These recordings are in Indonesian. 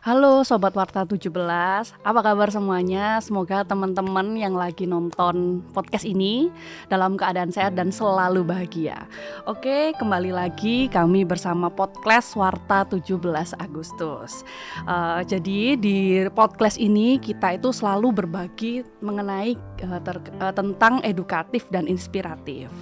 Halo Sobat Warta 17, apa kabar semuanya? Semoga teman-teman yang lagi nonton podcast ini dalam keadaan sehat dan selalu bahagia. Oke, kembali lagi kami bersama podcast Warta 17 Agustus. Jadi di podcast ini kita itu selalu berbagi mengenai tentang edukatif dan inspiratif.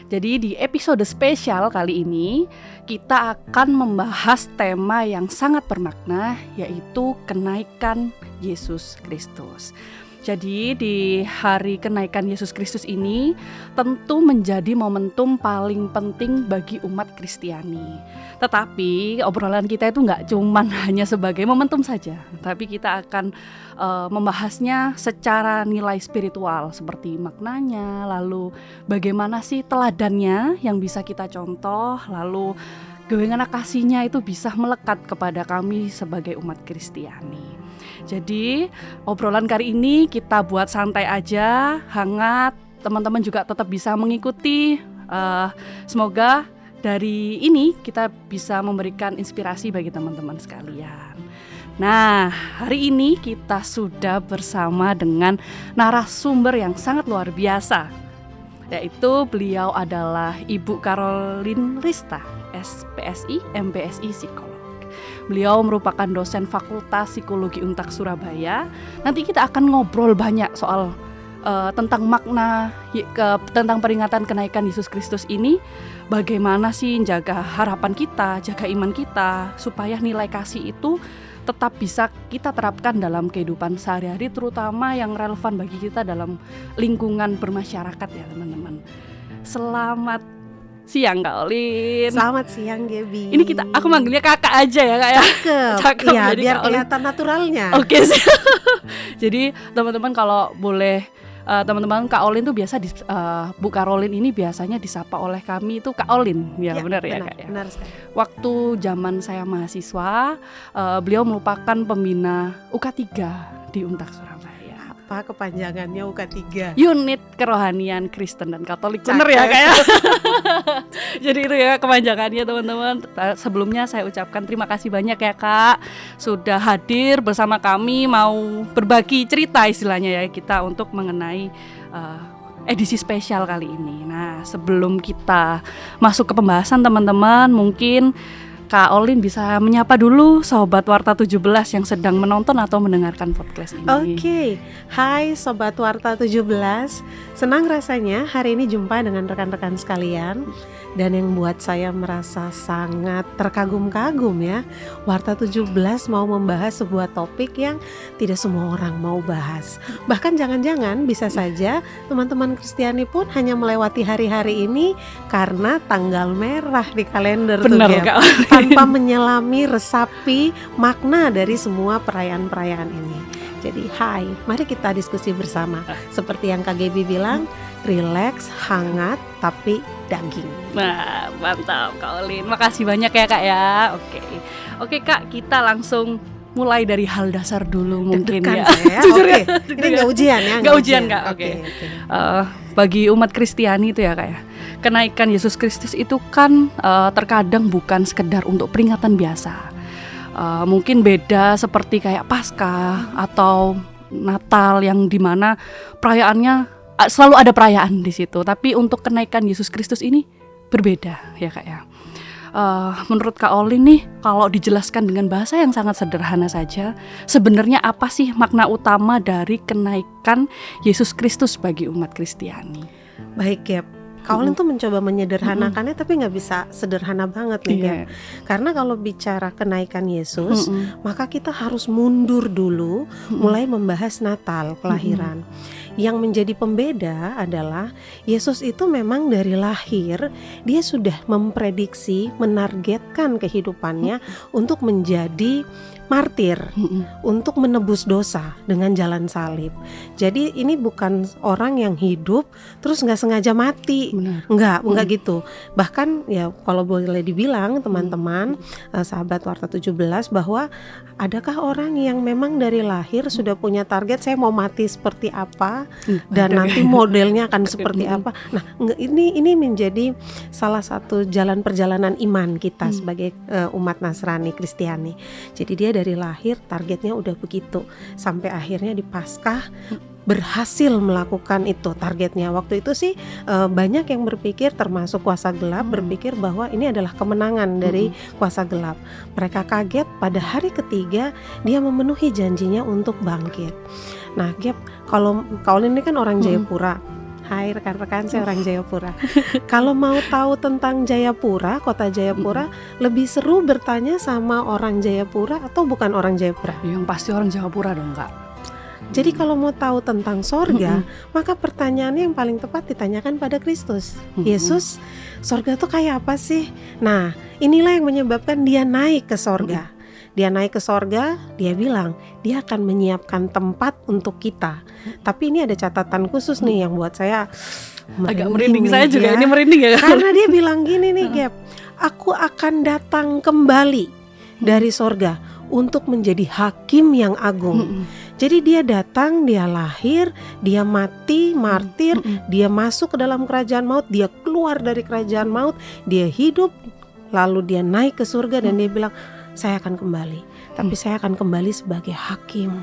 Jadi di episode spesial kali ini kita akan membahas tema yang sangat bermakna, yaitu kenaikan Yesus Kristus. Jadi di hari kenaikan Yesus Kristus ini tentu menjadi momentum paling penting bagi umat Kristiani. Tetapi obrolan kita itu nggak cuman hanya sebagai momentum saja, tapi kita akan membahasnya secara nilai spiritual seperti maknanya, lalu bagaimana sih teladannya yang bisa kita contoh, lalu bagaimana kasihnya itu bisa melekat kepada kami sebagai umat Kristiani. Jadi obrolan kali ini kita buat santai aja, hangat, teman-teman juga tetap bisa mengikuti. Semoga dari ini kita bisa memberikan inspirasi bagi teman-teman sekalian. Nah, hari ini kita sudah bersama dengan narasumber yang sangat luar biasa, yaitu beliau adalah Ibu Caroline Rista, SPSI, MPSI Psikolog. Beliau merupakan dosen Fakultas Psikologi Untak Surabaya. Nanti kita akan ngobrol banyak soal tentang makna tentang peringatan kenaikan Yesus Kristus ini. Bagaimana sih jaga harapan kita, jaga iman kita, supaya nilai kasih itu tetap bisa kita terapkan dalam kehidupan sehari-hari, terutama yang relevan bagi kita dalam lingkungan bermasyarakat ya teman-teman. Selamat siang Kak Olin. Selamat siang Gaby. Ini aku manggilnya kakak aja ya Kak ya. Cakep ya, biar kelihatan naturalnya. Oke. Jadi teman-teman kalau boleh, teman-teman Kak Olin tuh biasa Bu Caroline ini biasanya disapa oleh kami itu Kak Olin. Ya benar ya Kak ya. Benar sekali. Waktu zaman saya mahasiswa, beliau merupakan pembina UK3 di Untak Surabaya. Apa kepanjangannya UK3? Unit Kerohanian Kristen dan Katolik. Bener ya Kak ya. Jadi itu ya kepanjangannya teman-teman. Sebelumnya saya ucapkan terima kasih banyak ya Kak, sudah hadir bersama kami, mau berbagi cerita istilahnya ya kita untuk mengenai edisi spesial kali ini. Nah, sebelum kita masuk ke pembahasan teman-teman, mungkin Kak Olin bisa menyapa dulu Sobat Warta 17 yang sedang menonton atau mendengarkan podcast ini. Oke, hai Sobat Warta 17. Senang rasanya hari ini jumpa dengan rekan-rekan sekalian. Dan yang buat saya merasa sangat terkagum-kagum ya, Warta 17 mau membahas sebuah topik yang tidak semua orang mau bahas. Bahkan jangan-jangan bisa saja teman-teman Kristiani pun hanya melewati hari-hari ini karena tanggal merah di kalender. Benar tuh, Kak, tanpa menyelami, resapi makna dari semua perayaan-perayaan ini. Jadi mari kita diskusi bersama. Seperti yang Kak Gaby bilang, rileks, hangat, tapi daging. Nah, mantap Kak Olin. Makasih banyak ya Kak ya. Oke Kak, kita langsung mulai dari hal dasar dulu mungkin ya. Jujur ya. Ini nggak ujian ya? Nggak ujian Kak. Oke. Bagi umat Kristiani itu ya Kak ya, kenaikan Yesus Kristus itu kan terkadang bukan sekedar untuk peringatan biasa. Mungkin beda seperti kayak Paskah atau Natal yang dimana perayaannya selalu ada perayaan di situ. Tapi untuk kenaikan Yesus Kristus ini berbeda ya Kak ya. Menurut Kak Olin nih, kalau dijelaskan dengan bahasa yang sangat sederhana saja, sebenarnya apa sih makna utama dari kenaikan Yesus Kristus bagi umat Kristiani? Baik ya, Kak Olin tuh mencoba menyederhanakannya, tapi nggak bisa sederhana banget nih Gap. Karena kalau bicara kenaikan Yesus, maka kita harus mundur dulu, mulai membahas Natal, kelahiran. Yang menjadi pembeda adalah Yesus itu memang dari lahir dia sudah memprediksi, menargetkan kehidupannya untuk menjadi martir, untuk menebus dosa dengan jalan salib. Jadi ini bukan orang yang hidup terus nggak sengaja mati. Enggak gitu. Bahkan ya kalau boleh dibilang teman-teman, sahabat Warta 17, bahwa adakah orang yang memang dari lahir sudah punya target, saya mau mati seperti apa dan nanti modelnya akan seperti apa. Nah, ini menjadi salah satu jalan perjalanan iman kita sebagai umat Nasrani Kristiani. Jadi dia dari lahir targetnya udah begitu, sampai akhirnya di Paskah berhasil melakukan itu targetnya. Waktu itu sih banyak yang berpikir, termasuk kuasa gelap, berpikir bahwa ini adalah kemenangan dari kuasa gelap. Mereka kaget pada hari ketiga dia memenuhi janjinya untuk bangkit. Nah, Gap, kalau Kaolin ini kan orang Jayapura. Hai rekan-rekan, saya orang Jayapura. Kalau mau tahu tentang Jayapura, kota Jayapura, lebih seru bertanya sama orang Jayapura atau bukan orang Jayapura? Yang pasti orang Jayapura dong, Kak. Jadi kalau mau tahu tentang sorga, maka pertanyaannya yang paling tepat ditanyakan pada Kristus. Yesus, sorga itu kayak apa sih? Nah, inilah yang menyebabkan dia naik ke sorga. Dia naik ke sorga, dia bilang dia akan menyiapkan tempat untuk kita. Tapi ini ada catatan khusus nih yang buat saya agak merinding. Saya juga ini merinding ya. Karena dia bilang gini nih, Gap, aku akan datang kembali dari sorga untuk menjadi hakim yang agung. Jadi dia datang, dia lahir, dia mati, martir, dia masuk ke dalam kerajaan maut, dia keluar dari kerajaan maut, dia hidup, lalu dia naik ke surga dan dia bilang, saya akan kembali, tapi saya akan kembali sebagai hakim.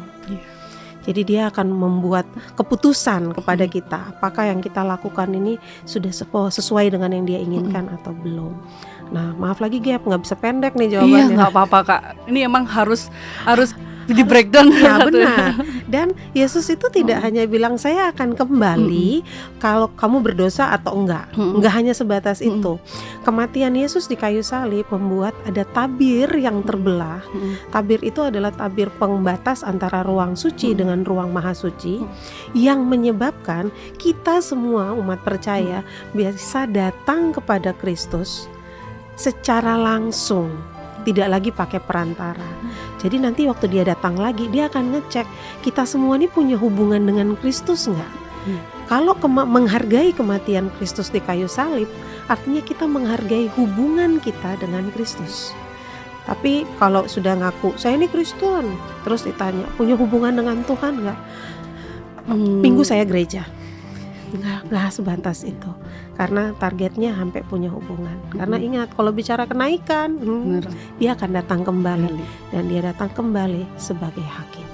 Jadi dia akan membuat keputusan kepada kita, apakah yang kita lakukan ini sudah sesuai dengan yang dia inginkan atau belum. Nah, maaf lagi Gap, nggak bisa pendek nih jawabannya. Iya, nggak apa-apa Kak. Ini emang harus di breakdown. Nah, benar. Dan Yesus itu tidak hanya bilang saya akan kembali kalau kamu berdosa atau enggak. Enggak hanya sebatas itu. Kematian Yesus di kayu salib membuat ada tabir yang terbelah. Tabir itu adalah tabir pembatas antara ruang suci dengan ruang maha suci, yang menyebabkan kita semua umat percaya bisa datang kepada Kristus secara langsung, tidak lagi pakai perantara. Jadi nanti waktu dia datang lagi, dia akan ngecek kita semua ini punya hubungan dengan Kristus nggak? Kalau menghargai kematian Kristus di kayu salib, artinya kita menghargai hubungan kita dengan Kristus. Tapi kalau sudah ngaku saya ini Kristen, terus ditanya punya hubungan dengan Tuhan nggak? Minggu saya gereja. Nggak sebatas itu, karena targetnya sampai punya hubungan. Karena ingat, kalau bicara kenaikan, dia akan datang kembali, dan dia datang kembali sebagai hakim.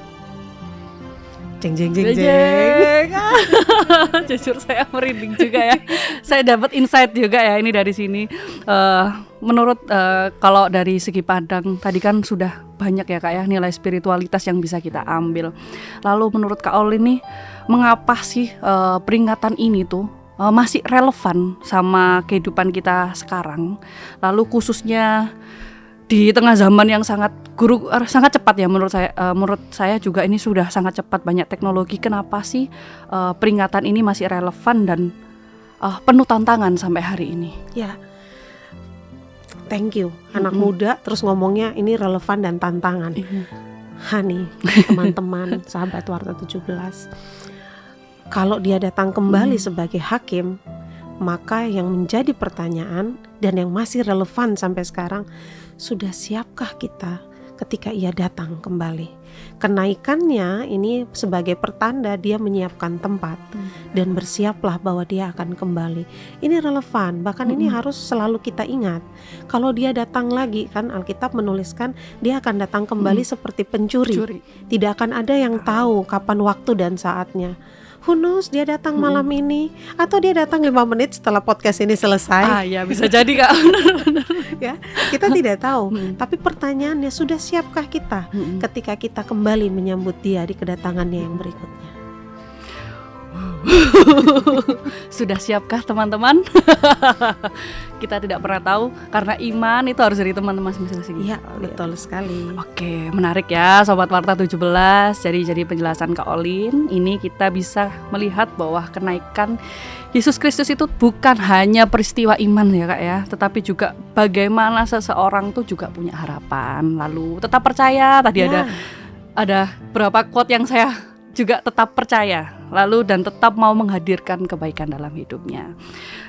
Jeng. Jujur saya merinding juga ya. Saya dapat insight juga ya ini dari sini. Menurut kalau dari segi pandang tadi kan sudah banyak ya Kak ya nilai spiritualitas yang bisa kita ambil. Lalu menurut Kak Olin nih, mengapa sih peringatan ini tuh masih relevan sama kehidupan kita sekarang? Lalu khususnya di tengah zaman yang sangat cepat ya, menurut saya juga ini sudah sangat cepat, banyak teknologi. Kenapa sih peringatan ini masih relevan dan penuh tantangan sampai hari ini? Ya, thank you. Anak muda terus ngomongnya ini relevan dan tantangan. Hani, teman-teman, sahabat Warta 17, kalau dia datang kembali sebagai hakim, maka yang menjadi pertanyaan dan yang masih relevan sampai sekarang, sudah siapkah kita ketika ia datang kembali? Kenaikannya ini sebagai pertanda dia menyiapkan tempat, dan bersiaplah bahwa dia akan kembali. Ini relevan, bahkan ini harus selalu kita ingat. Kalau dia datang lagi, kan Alkitab menuliskan dia akan datang kembali seperti pencuri. Tidak akan ada yang tahu kapan waktu dan saatnya. Who knows, dia datang malam ini atau dia datang 5 menit setelah podcast ini selesai. Ya bisa jadi Kak. Ya, kita tidak tahu. Tapi pertanyaannya, sudah siapkah kita ketika kita kembali menyambut dia di kedatangannya yang berikutnya? Sudah siapkah teman-teman? Kita tidak pernah tahu, karena iman itu harus dari teman-teman masing-masing. Iya, betul sekali. Oke, menarik ya Sobat Warta 17. Jadi penjelasan Kak Olin, ini kita bisa melihat bahwa kenaikan Yesus Kristus itu bukan hanya peristiwa iman ya Kak ya, tetapi juga bagaimana seseorang tuh juga punya harapan. Lalu tetap percaya, tadi ada berapa quote yang saya juga tetap percaya. lalu dan tetap mau menghadirkan kebaikan dalam hidupnya.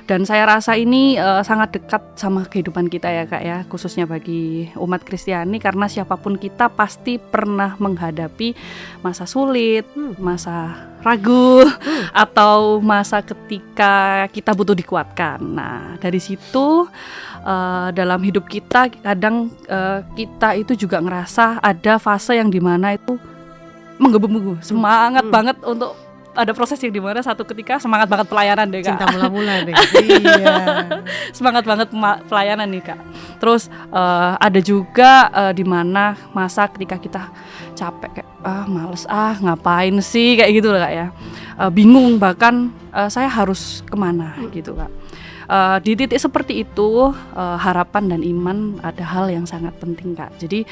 Dan saya rasa ini sangat dekat sama kehidupan kita ya Kak ya, khususnya bagi umat Kristiani, karena siapapun kita pasti pernah menghadapi masa sulit, masa ragu, atau masa ketika kita butuh dikuatkan. Nah, dari situ dalam hidup kita kadang kita itu juga ngerasa ada fase yang dimana itu menggebu-gebu, semangat banget untuk ada proses yang dimana satu ketika semangat banget pelayanan deh Kak. Cinta mula-mula deh. Iya. Semangat banget pelayanan nih Kak. Terus ada juga dimana masa ketika kita capek kayak males ngapain sih kayak gitu lah Kak ya. Bingung bahkan saya harus kemana gitu Kak. Di titik seperti itu harapan dan iman ada hal yang sangat penting Kak. Jadi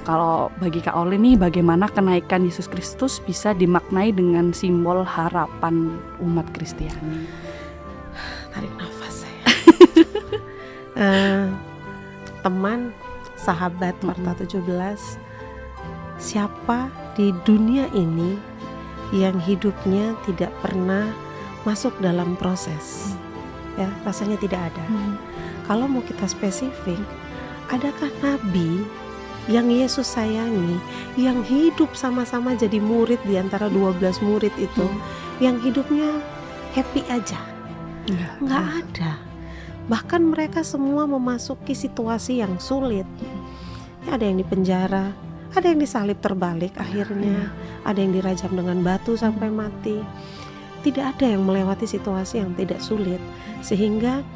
kalau bagi Kak Olin nih, bagaimana kenaikan Yesus Kristus bisa dimaknai dengan simbol harapan umat Kristiani? Tarik nafas saya. Teman, sahabat Warta 17, siapa di dunia ini yang hidupnya tidak pernah masuk dalam proses? Ya, rasanya tidak ada. Kalau mau kita spesifik, adakah nabi yang Yesus sayangi, yang hidup sama-sama jadi murid di antara 12 murid itu, yang hidupnya happy aja? Nggak ada. Bahkan mereka semua memasuki situasi yang sulit. Ya, ada yang dipenjara, ada yang disalib terbalik akhirnya, ada yang dirajam dengan batu sampai mati. Tidak ada yang melewati situasi yang tidak sulit. Sehingga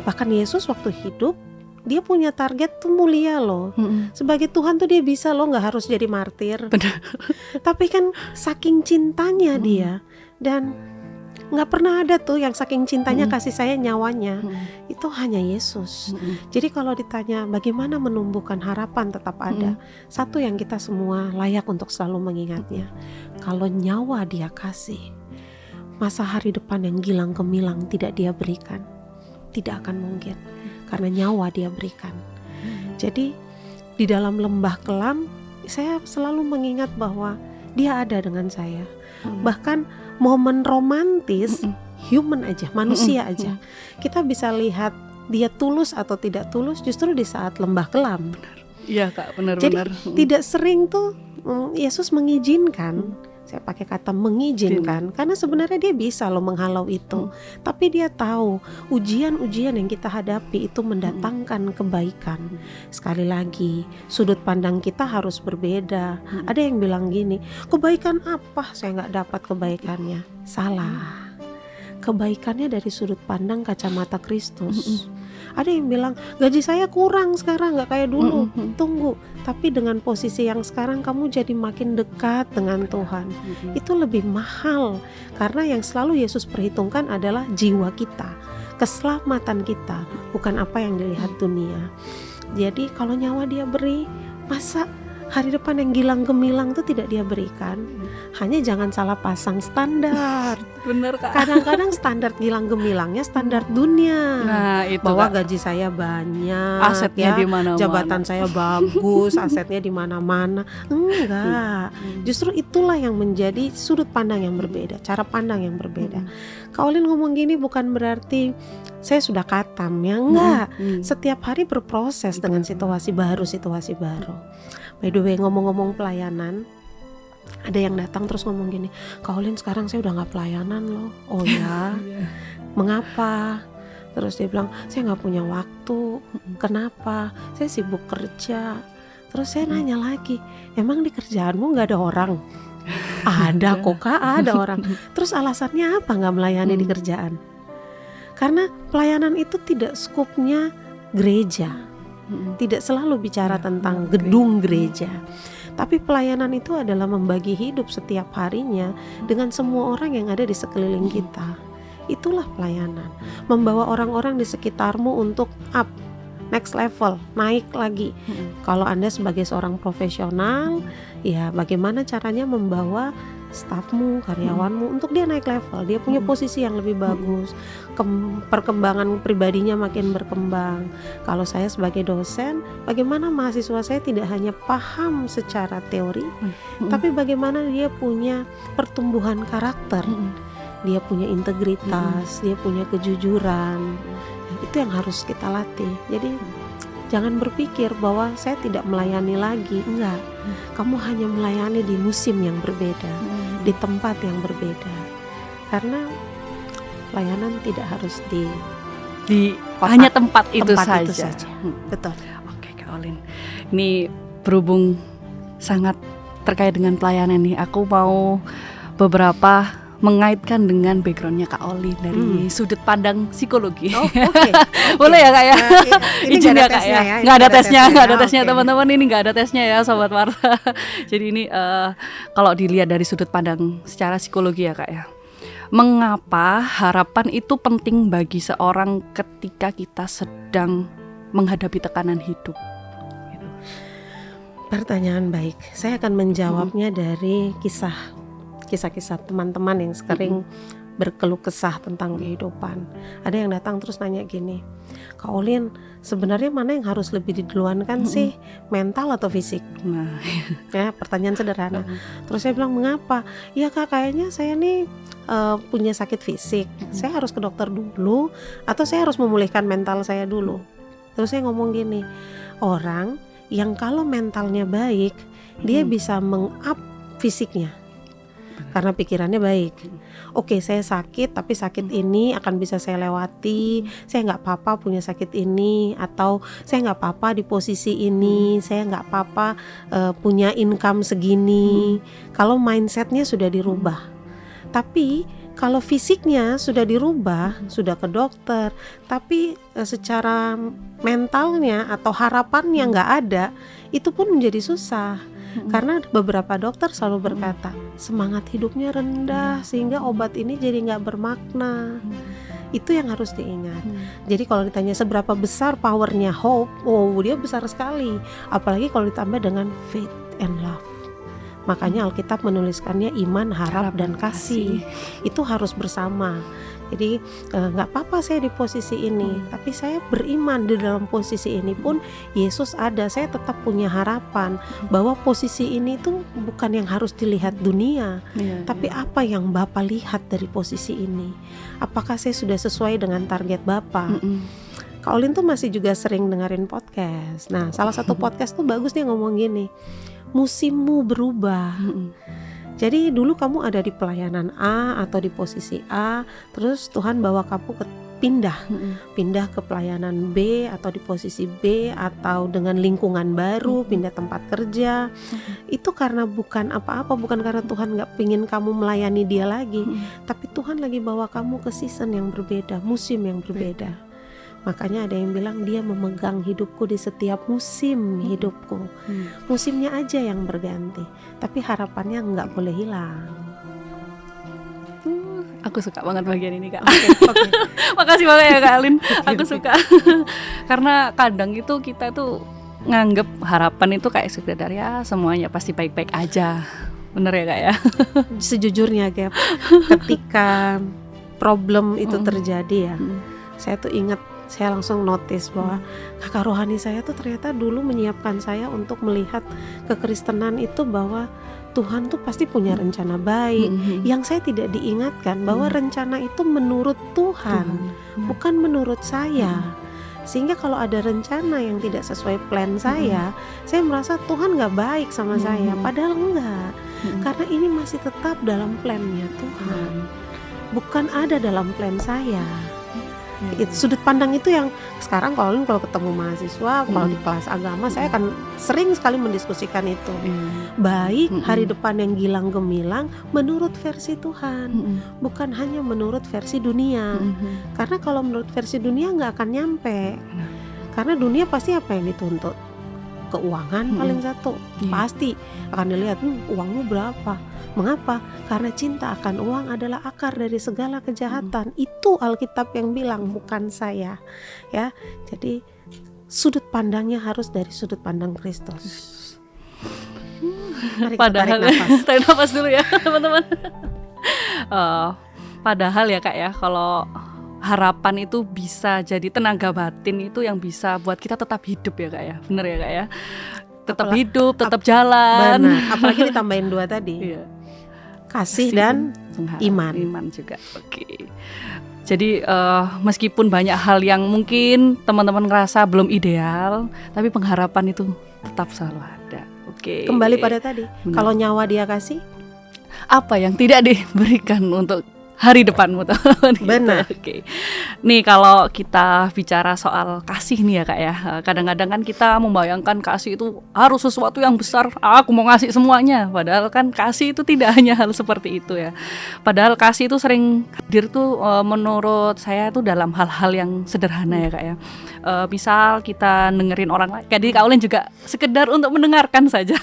bahkan Yesus waktu hidup, dia punya target tuh mulia loh. Sebagai Tuhan tuh dia bisa loh gak harus jadi martir. Benar. Tapi kan saking cintanya dia, dan gak pernah ada tuh yang saking cintanya kasih saya nyawanya. Itu hanya Yesus. Jadi kalau ditanya bagaimana menumbuhkan harapan tetap ada, satu yang kita semua layak untuk selalu mengingatnya, kalau nyawa dia kasih, masa hari depan yang gilang gemilang tidak dia berikan, tidak akan mungkin, karena nyawa dia berikan. Jadi di dalam lembah kelam saya selalu mengingat bahwa dia ada dengan saya. Bahkan momen romantis human aja, manusia aja, kita bisa lihat dia tulus atau tidak tulus justru di saat lembah kelam. Iya Kak, benar-benar. Jadi tidak sering tuh Yesus mengizinkan. Saya pakai kata mengizinkan karena sebenarnya dia bisa loh menghalau itu. Tapi dia tahu ujian-ujian yang kita hadapi itu mendatangkan kebaikan. Sekali lagi, sudut pandang kita harus berbeda. Ada yang bilang gini, kebaikan apa? Saya nggak dapat kebaikannya. Salah. Kebaikannya dari sudut pandang kacamata Kristus. Ada yang bilang gaji saya kurang sekarang, gak kayak dulu. Tunggu, tapi dengan posisi yang sekarang kamu jadi makin dekat dengan Tuhan. Itu lebih mahal, karena yang selalu Yesus perhitungkan adalah jiwa kita, keselamatan kita, bukan apa yang dilihat dunia. Jadi kalau nyawa dia beri, masa hari depan yang gilang gemilang itu tidak dia berikan? Hanya jangan salah pasang standar. Bener Kak. Kadang-kadang standar gilang gemilangnya standar dunia. Nah, itu bahwa Kak, gaji saya banyak, asetnya di mana-mana, jabatan saya bagus, asetnya di mana-mana. Enggak. Justru itulah yang menjadi sudut pandang yang berbeda, cara pandang yang berbeda. Kak Olin ngomong gini bukan berarti saya sudah katam ya, enggak. Setiap hari berproses dengan situasi baru. By the way, ngomong-ngomong pelayanan, ada yang datang terus ngomong gini, Kak Olin sekarang saya udah gak pelayanan loh. Oh ya? Mengapa? Terus dia bilang, saya gak punya waktu. Kenapa? Saya sibuk kerja. Terus saya nanya lagi, emang di kerjaanmu gak ada orang? Ada kok Kak, ada orang. Terus alasannya apa gak melayani di kerjaan? Karena pelayanan itu tidak skupnya gereja. Tidak selalu bicara tentang gedung gereja, tapi pelayanan itu adalah membagi hidup setiap harinya dengan semua orang yang ada di sekeliling kita. Itulah pelayanan, membawa orang-orang di sekitarmu untuk up, next level, naik lagi. Kalau Anda sebagai seorang profesional, ya bagaimana caranya membawa stafmu, karyawanmu untuk dia naik level, dia punya posisi yang lebih bagus, perkembangan pribadinya makin berkembang. Kalau saya sebagai dosen, bagaimana mahasiswa saya tidak hanya paham secara teori, tapi bagaimana dia punya pertumbuhan karakter, dia punya integritas, dia punya kejujuran. Itu yang harus kita latih. Jadi jangan berpikir bahwa saya tidak melayani lagi. Enggak, kamu hanya melayani di musim yang berbeda, di tempat yang berbeda. Karena pelayanan tidak harus di hanya tempat itu saja. Betul. Oke, Kak Olin. Ini berhubung sangat terkait dengan pelayanan nih, aku mau beberapa mengaitkan dengan backgroundnya Kak Olin dari sudut pandang psikologi. Oh, okay. Boleh ya Kak ya? Izin ya Kak ya? Nggak ada tesnya teman-teman, ini nggak ada tesnya ya Sobat Warta. Jadi ini kalau dilihat dari sudut pandang secara psikologi ya Kak ya, mengapa harapan itu penting bagi seorang ketika kita sedang menghadapi tekanan hidup? Gitu. Pertanyaan baik. Saya akan menjawabnya dari kisah teman-teman yang sering berkeluh kesah tentang kehidupan. Ada yang datang terus nanya gini, Kak Olin, sebenarnya mana yang harus lebih diduluankan sih, mental atau fisik? Nah, ya pertanyaan sederhana. Terus saya bilang, mengapa? Ya Kak, kayaknya saya nih punya sakit fisik, saya harus ke dokter dulu atau saya harus memulihkan mental saya dulu? Terus saya ngomong gini, orang yang kalau mentalnya baik, dia bisa meng-up fisiknya karena pikirannya baik. Oke, saya sakit, tapi sakit ini akan bisa saya lewati. Saya nggak apa-apa punya sakit ini, atau saya nggak apa-apa di posisi ini, saya nggak apa-apa punya income segini. Kalau mindsetnya sudah dirubah. Tapi kalau fisiknya sudah dirubah, sudah ke dokter, tapi secara mentalnya atau harapannya nggak ada, itu pun menjadi susah. Karena beberapa dokter selalu berkata semangat hidupnya rendah sehingga obat ini jadi nggak bermakna. Itu yang harus diingat. Jadi kalau ditanya seberapa besar powernya hope, oh dia besar sekali. Apalagi kalau ditambah dengan faith and love. Makanya Alkitab menuliskannya iman, harap dan kasih. Itu harus bersama. Jadi gak apa-apa saya di posisi ini, tapi saya beriman di dalam posisi ini pun Yesus ada. Saya tetap punya harapan bahwa posisi ini tuh bukan yang harus dilihat dunia, tapi apa yang Bapa lihat dari posisi ini. Apakah saya sudah sesuai dengan target Bapa? Kak Olin tuh masih juga sering dengerin podcast. Nah, salah satu podcast tuh bagus, dia ngomong gini, musimmu berubah. Jadi dulu kamu ada di pelayanan A atau di posisi A, terus Tuhan bawa kamu pindah ke pelayanan B atau di posisi B atau dengan lingkungan baru, pindah tempat kerja. Itu karena bukan apa-apa, bukan karena Tuhan gak pengen kamu melayani dia lagi, tapi Tuhan lagi bawa kamu ke season yang berbeda, musim yang berbeda. Makanya ada yang bilang dia memegang hidupku di setiap musim hidupku. Musimnya aja yang berganti, tapi harapannya nggak boleh hilang. Aku suka banget bagian ini Kak. Okay. Makasih banget ya Kak Alin. Aku suka. Karena kadang itu kita tuh nganggep harapan itu kayak sekedar ya semuanya pasti baik-baik aja. Bener ya Kak ya? Sejujurnya Gap, ketika problem itu terjadi ya, saya tuh ingat, saya langsung notice bahwa kakak rohani saya tuh ternyata dulu menyiapkan saya untuk melihat kekristenan itu bahwa Tuhan tuh pasti punya rencana baik. Yang saya tidak diingatkan bahwa rencana itu menurut Tuhan, bukan menurut saya. Sehingga kalau ada rencana yang tidak sesuai plan saya merasa Tuhan gak baik sama saya. Padahal enggak, karena ini masih tetap dalam plannya Tuhan, bukan ada dalam plan saya. Sudut pandang itu yang sekarang kalau ketemu mahasiswa, kalau di kelas agama, saya akan sering sekali mendiskusikan itu. Baik hari depan yang gilang gemilang menurut versi Tuhan, bukan hanya menurut versi dunia. Karena kalau menurut versi dunia nggak akan nyampe. Karena dunia pasti apa yang dituntut? Keuangan paling satu, pasti akan dilihat uangmu berapa. Mengapa? Karena cinta akan uang adalah akar dari segala kejahatan. Itu Alkitab yang bilang, bukan saya. Ya, jadi sudut pandangnya harus dari sudut pandang Kristus. Mari kita Padahal tarik nafas. tarik nafas dulu ya teman-teman. Padahal ya Kak ya, kalau harapan itu bisa jadi tenaga batin itu yang bisa buat kita tetap hidup ya Kak ya. Bener ya Kak ya. Tetap hidup, tetap jalan. Benar. Apalagi ditambahin 2 tadi. Iya. Kasih dan iman. Iman juga. Oke. Jadi meskipun banyak hal yang mungkin teman-teman ngerasa belum ideal, tapi pengharapan itu tetap selalu ada. Oke. Kembali pada tadi. Benar. Kalau nyawa dia kasih, Apa yang tidak diberikan untuk hari depanmu teman-teman. Benar. Oke. Nih kalau kita bicara soal kasih nih ya Kak ya, kadang-kadang kan kita membayangkan kasih itu harus sesuatu yang besar, aku mau ngasih semuanya, padahal kan kasih itu tidak hanya hal seperti itu ya. Padahal kasih itu sering hadir tuh menurut saya tuh dalam hal-hal yang sederhana ya Kak ya. Misal kita dengerin orang lain, jadi Kak Ulin juga sekedar untuk mendengarkan saja.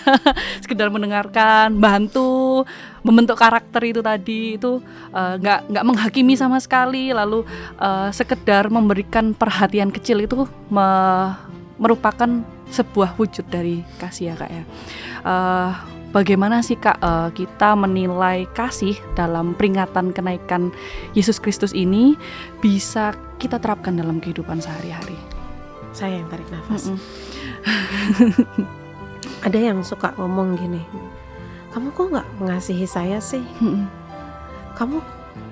Sekedar mendengarkan, bantu membentuk karakter itu tadi itu nggak menghakimi sama sekali, lalu sekedar memberikan perhatian kecil itu merupakan sebuah wujud dari kasih ya Kak ya. Bagaimana sih Kak kita menilai kasih dalam peringatan kenaikan Yesus Kristus ini bisa kita terapkan dalam kehidupan sehari-hari? saya yang tarik nafas. Ada yang suka ngomong gini, kamu kok nggak mengasihi saya sih?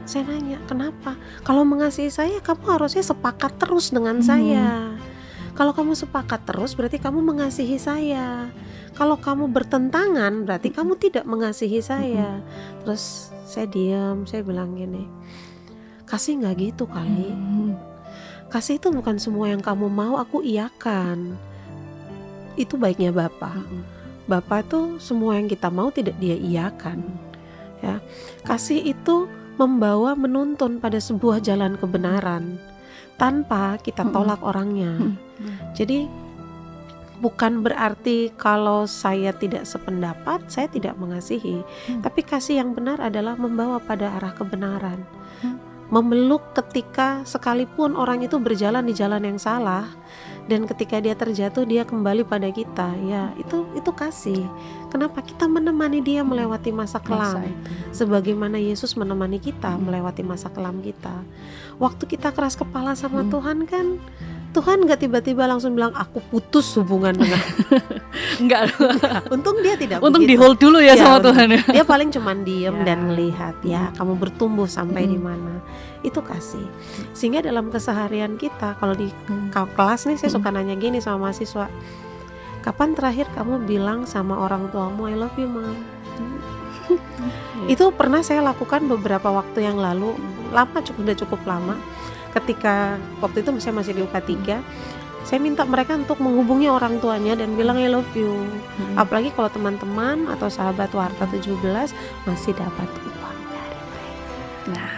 Saya nanya, kenapa? Kalau mengasihi saya, kamu harusnya sepakat terus dengan saya. Kalau kamu sepakat terus, berarti kamu mengasihi saya. Kalau kamu bertentangan, berarti kamu tidak mengasihi saya. Terus saya diam, saya bilang gini, kasih nggak gitu kali. Kasih itu bukan semua yang kamu mau aku iyakan. Itu baiknya Bapak. Bapak tuh semua yang kita mau tidak dia iyakan. Ya, kasih itu membawa menuntun pada sebuah jalan kebenaran tanpa kita tolak orangnya. Jadi bukan berarti kalau saya tidak sependapat saya tidak mengasihi, tapi kasih yang benar adalah membawa pada arah kebenaran. Memeluk ketika sekalipun orang itu berjalan di jalan yang salah, dan ketika dia terjatuh dia kembali pada kita, ya itu kasih. Kenapa? Kita menemani dia melewati masa kelam, sebagaimana Yesus menemani kita melewati masa kelam kita. Waktu kita keras kepala sama Tuhan kan, Tuhan gak tiba-tiba langsung bilang aku putus hubungan dengan Enggak. untung dia tidak Untung begitu. di hold dulu ya sama benar. Tuhan ya. Dia paling cuman diem Ya. dan ngelihat, ya kamu bertumbuh sampai di mana. Itu kasih. Sehingga dalam keseharian kita, kalau di kelas nih saya suka nanya gini sama mahasiswa, kapan terakhir kamu bilang sama orang tuamu I love you mom? Itu pernah saya lakukan beberapa waktu yang lalu, udah cukup lama. Ketika waktu itu saya masih di UK3, saya minta mereka untuk menghubungi orang tuanya dan bilang I love you. Apalagi kalau teman-teman atau sahabat Warta 17 masih dapat uang dari mereka. Nah,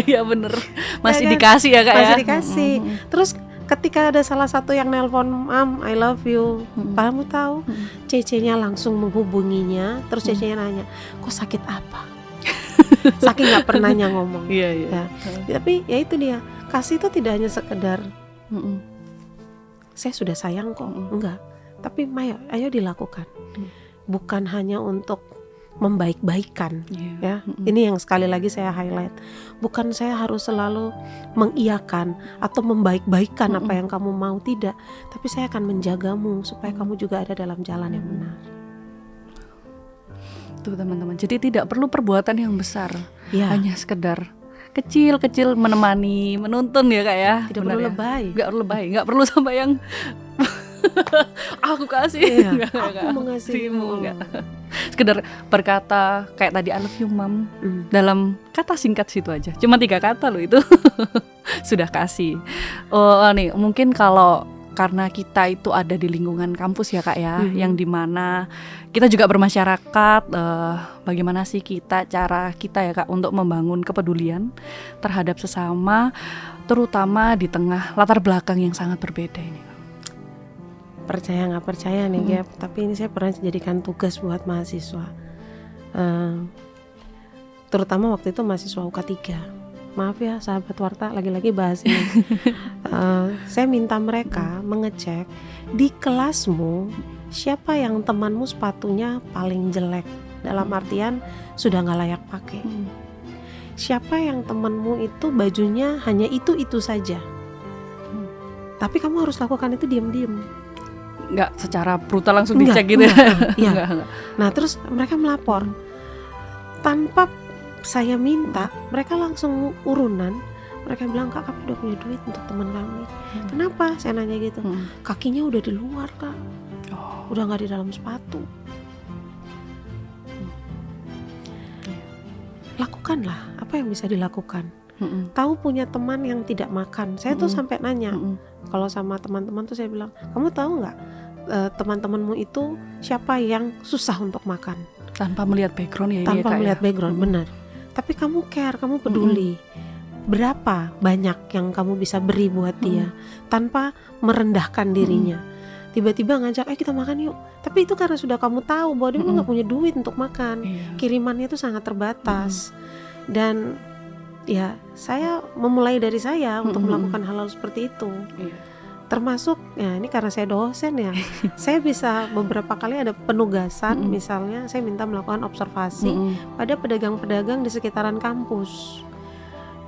ya bener, masih Ya kan? dikasih ya Kak ya. Masih dikasih. Terus ketika ada salah satu yang nelpon, Mam, I love you. Kamu tahu, Cece-nya langsung menghubunginya. Terus Cece-nya nanya, kok sakit apa? Saking gak pernahnya ngomong. Iya. Ya. Tapi ya itu dia, kasih itu tidak hanya sekedar saya sudah sayang kok, enggak. Tapi ayo dilakukan. Bukan hanya untuk membaik-baikan, ya. Ini yang sekali lagi saya highlight. Bukan saya harus selalu mengiyakan atau membaik-baikan apa yang kamu mau, tidak. Tapi saya akan menjagamu supaya kamu juga ada dalam jalan yang benar. Tuh teman-teman, jadi tidak perlu perbuatan yang besar, Ya. hanya sekedar kecil-kecil menemani, menuntun ya Kak ya. Tidak Benar perlu ya? lebay. Nggak perlu sampai yang aku kasih, Iya, Nggak, aku mengasihimu. nggak. Sekedar berkata kayak tadi I love you mom, dalam kata singkat situ aja, cuma 3 kata loh itu sudah kasih. Nih mungkin kalau karena kita itu ada di lingkungan kampus ya Kak ya, yang dimana kita juga bermasyarakat, bagaimana sih cara kita ya Kak untuk membangun kepedulian terhadap sesama, terutama di tengah latar belakang yang sangat berbeda ini. Percaya nggak percaya nih Gap, tapi ini saya pernah jadikan tugas buat mahasiswa, terutama waktu itu mahasiswa UK3. Maaf ya sahabat Warta, lagi-lagi bahas ini. Saya minta mereka mengecek di kelasmu siapa yang temanmu sepatunya paling jelek, dalam artian sudah gak layak pakai. Siapa yang temanmu itu bajunya hanya itu saja, tapi kamu harus lakukan itu diam-diam. Nggak secara brutal langsung dicek gitu ya. Enggak. Nah terus mereka melapor tanpa saya minta, mereka langsung urunan. Mereka bilang, Kak, kami udah punya duit untuk teman kami. Kenapa? Saya nanya gitu. Kakinya udah di luar, Kak. Udah gak di dalam sepatu. Lakukanlah apa yang bisa dilakukan. Tahu punya teman yang tidak makan. Saya tuh sampai nanya, kalau sama teman-teman tuh saya bilang, kamu tahu nggak teman-temanmu itu siapa yang susah untuk makan? Tanpa melihat background ya. Tanpa melihat background, benar. Tapi kamu care, kamu peduli. Berapa banyak yang kamu bisa beri buat dia tanpa merendahkan dirinya. Tiba-tiba ngajak, kita makan yuk. Tapi itu karena sudah kamu tahu bahwa dia nggak punya duit untuk makan. Kirimannya itu sangat terbatas. Dan ya saya memulai dari saya untuk melakukan hal-hal seperti itu. Termasuk ya ini karena saya dosen ya. Saya bisa beberapa kali ada penugasan, misalnya saya minta melakukan observasi pada pedagang-pedagang di sekitaran kampus.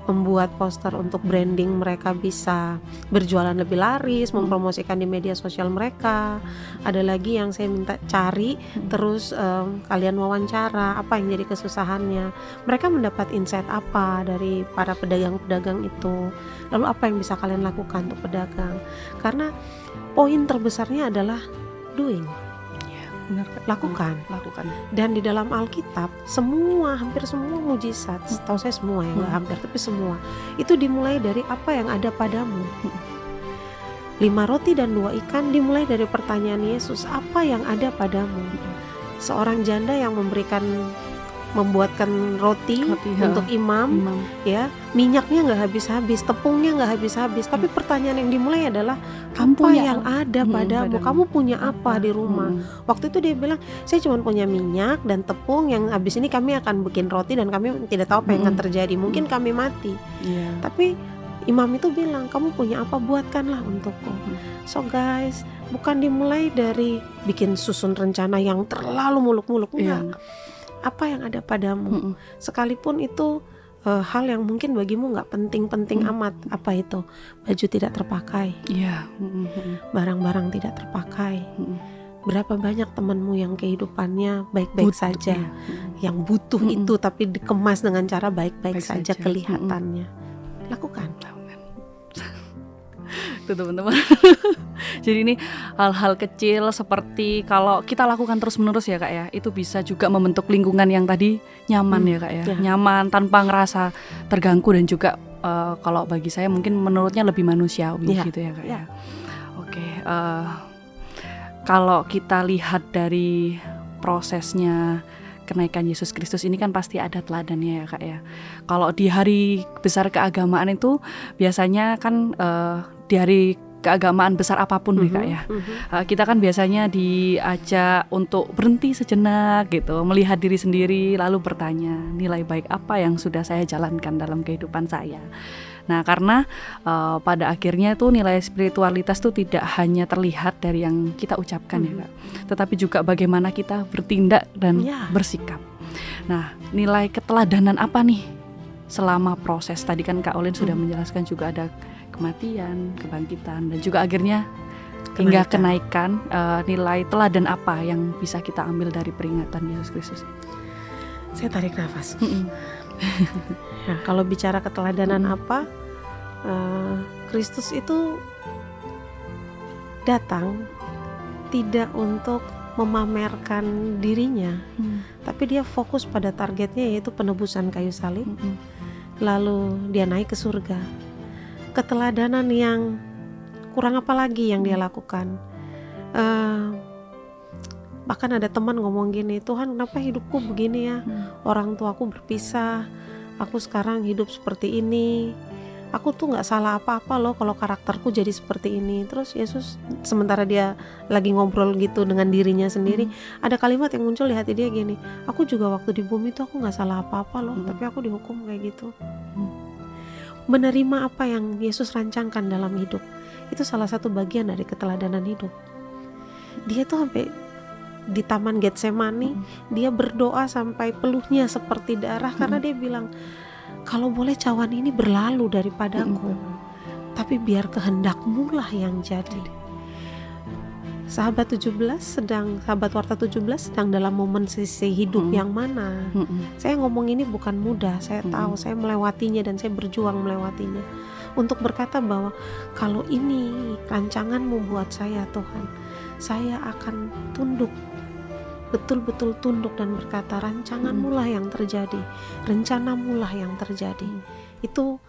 Membuat poster untuk branding mereka bisa berjualan lebih laris, mempromosikan di media sosial mereka. Ada lagi yang saya minta cari, terus kalian wawancara apa yang jadi kesusahannya. Mereka mendapat insight apa dari para pedagang-pedagang itu. Lalu apa yang bisa kalian lakukan untuk pedagang? Karena poin terbesarnya adalah doing. Benar, lakukan. Dan di dalam Alkitab hampir semua mujizat, setahu saya semua ya, nggak hampir tapi semua itu dimulai dari apa yang ada padamu. 5 roti dan 2 ikan dimulai dari pertanyaan Yesus, apa yang ada padamu? Seorang janda yang membuatkan roti untuk imam. Ya, minyaknya nggak habis-habis, tepungnya nggak habis-habis, tapi pertanyaan yang dimulai adalah apa yang ada padamu? Kamu punya apa di rumah? Waktu itu dia bilang, saya cuma punya minyak dan tepung, yang habis ini kami akan bikin roti dan kami tidak tahu apa yang akan terjadi, mungkin kami mati. Tapi imam itu bilang, kamu punya apa, buatkanlah untukku. So guys, bukan dimulai dari bikin susun rencana yang terlalu muluk-muluk, enggak. Apa yang ada padamu, sekalipun itu hal yang mungkin bagimu nggak penting-penting amat. Apa itu? Baju tidak terpakai, barang-barang tidak terpakai. Berapa banyak temanmu yang kehidupannya baik-baik saja, yang butuh itu tapi dikemas dengan cara baik-baik saja kelihatannya. Lakukan. Tuh teman-teman. Jadi ini hal-hal kecil seperti kalau kita lakukan terus-menerus ya Kak ya, itu bisa juga membentuk lingkungan yang tadi nyaman ya Kak ya. Nyaman tanpa ngerasa terganggu, dan juga kalau bagi saya mungkin menurutnya lebih manusiawi gitu ya Kak ya. Oke, kalau kita lihat dari prosesnya kenaikan Yesus Kristus ini kan pasti ada teladannya ya Kak ya. Kalau di hari besar keagamaan itu biasanya kan di hari keagamaan besar apapun nih Kak ya, kita kan biasanya diajak untuk berhenti sejenak gitu, melihat diri sendiri, lalu bertanya nilai baik apa yang sudah saya jalankan dalam kehidupan saya. Nah karena pada akhirnya tuh nilai spiritualitas tuh tidak hanya terlihat dari yang kita ucapkan ya Kak, tetapi juga bagaimana kita bertindak dan bersikap. Nah nilai keteladanan apa nih selama proses, tadi kan Kak Olin sudah menjelaskan juga ada kematian, kebangkitan, dan juga akhirnya hingga kenaikan. Nilai teladan apa yang bisa kita ambil dari peringatan Yesus Kristus? Saya tarik nafas. Nah, kalau bicara keteladanan apa, Kristus itu datang tidak untuk memamerkan dirinya, tapi dia fokus pada targetnya, yaitu penebusan kayu salib. Lalu dia naik ke surga. Keteladanan yang kurang apa lagi yang dia lakukan? Bahkan ada teman ngomong gini, Tuhan kenapa hidupku begini ya? Orang tuaku berpisah, aku sekarang hidup seperti ini. Aku tuh gak salah apa-apa loh kalau karakterku jadi seperti ini. Terus Yesus, sementara dia lagi ngobrol gitu dengan dirinya sendiri, ada kalimat yang muncul di hati dia gini, aku juga waktu di bumi tuh aku gak salah apa-apa loh, tapi aku dihukum kayak gitu. Menerima apa yang Yesus rancangkan dalam hidup, itu salah satu bagian dari keteladanan hidup. Dia tuh sampai di Taman Getsemani, dia berdoa sampai peluhnya seperti darah karena dia bilang, kalau boleh cawan ini berlalu daripadaku, tapi biar kehendak-Mu lah yang jadi. Sahabat Warta 17 sedang dalam momen sisi hidup yang mana? Saya ngomong ini bukan mudah, saya tahu, saya melewatinya dan saya berjuang melewatinya. Untuk berkata bahwa kalau ini rancangan-Mu buat saya Tuhan, saya akan tunduk, betul-betul tunduk dan berkata rancangan-Mu lah yang terjadi, rencana-Mu lah yang terjadi. Itu